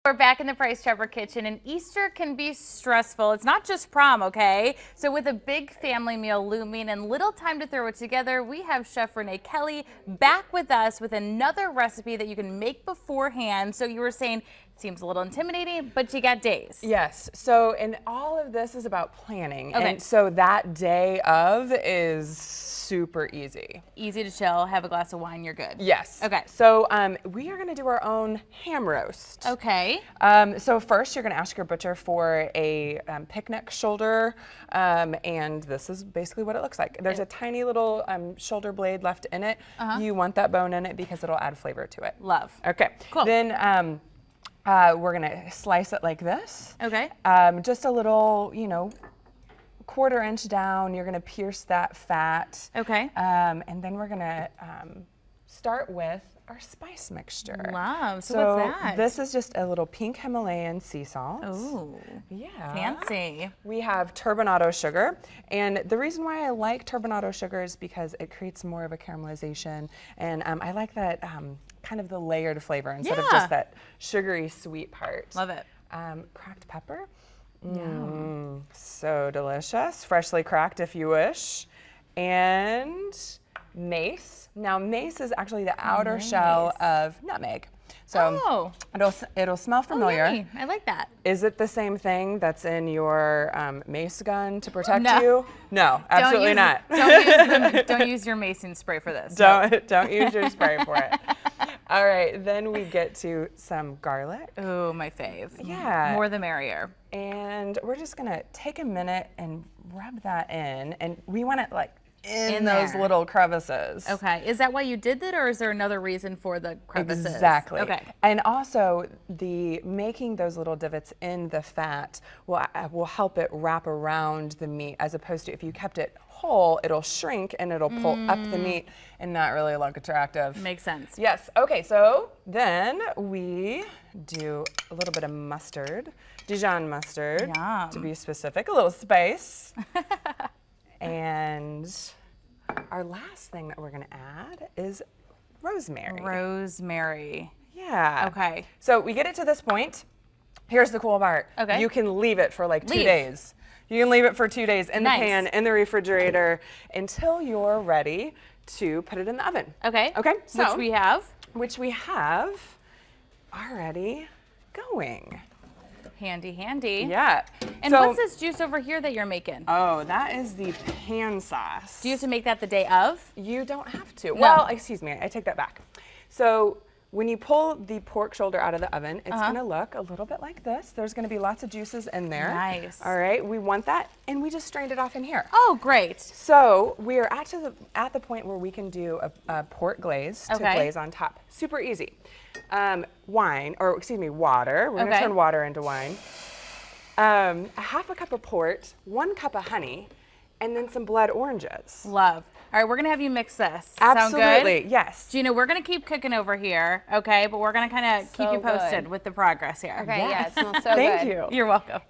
We're back in the Price Chopper kitchen, and Easter can be stressful. It's not just prom, okay? So with a big family meal looming and little time to throw it together, we have Chef Renee Kelly back with us with another recipe that you can make beforehand. So you were saying it seems a little intimidating, but you got days. Yes, so and all of this is about planning. Okay. And so that day of is super easy. Easy to chill, have a glass of wine, you're good. Yes. Okay. So we are gonna do our own ham roast. Okay. So first you're gonna ask your butcher for a picnic shoulder, and this is basically what it looks like. There's a tiny little shoulder blade left in it. You want that bone in it because it'll add flavor to it. Love. Okay. Cool. Then we're gonna slice it like this. Okay. Just a little, 1/4 inch down. You're gonna pierce that fat. Okay. And then we're gonna start with our spice mixture. Love. So what's that? This is just a little pink Himalayan sea salt. Ooh. Yeah. Fancy. We have turbinado sugar, and the reason why I like turbinado sugar is because it creates more of a caramelization, and I like that kind of the layered flavor instead of just that sugary sweet part. Love it. Cracked pepper. So delicious. Freshly cracked if you wish. And mace. Now mace is actually the outer shell of nutmeg. So it'll smell familiar. Yummy. I like that. Is it the same thing that's in your mace gun to protect No. you? No, absolutely not. Don't use your mason spray for this. Don't use your spray for it. All right, then we get to some garlic. Ooh, my fave. Yeah. More the merrier. And we're just gonna take a minute and rub that in, and we want it like in those there. little crevices. Okay. Is that why you did that, or is there another reason for the crevices? Exactly. Okay. And also, making those little divots in the fat will help it wrap around the meat, as opposed to if you kept it whole, it'll shrink and it'll pull up the meat and not really look attractive. Makes sense. Yes. Okay. So then we do a little bit of mustard, Dijon mustard, Yum. to be specific, a little spice. And our last thing that we're going to add is rosemary. Rosemary. Yeah. Okay. So we get it to this point. Here's the cool part. Okay. You can leave it for like 2 days. You can leave it for 2 days in the pan, in the refrigerator, until you're ready to put it in the oven. Okay. Okay. So, Which we have. already going. Handy, handy. Yeah. And what's this juice over here that you're making? Oh, that is the pan sauce. Do you have to make that the day of? You don't have to. No. Well, excuse me, I take that back. So when you pull the pork shoulder out of the oven, it's gonna look a little bit like this. There's gonna be lots of juices in there. Nice. All right, we want that, and we just strained it off in here. Oh, great. So we are at the point where we can do a pork glaze to glaze on top. Super easy. Water. We're gonna turn water into wine. A 1/2 cup of port, 1 cup of honey, and then some blood oranges. Love. All right, we're gonna have you mix this. Absolutely, Sound good? yes. Gina, we're gonna keep cooking over here, okay? But we're gonna kind of keep you posted with the progress here. Okay, yeah, it smells so good. Thank you. You're welcome.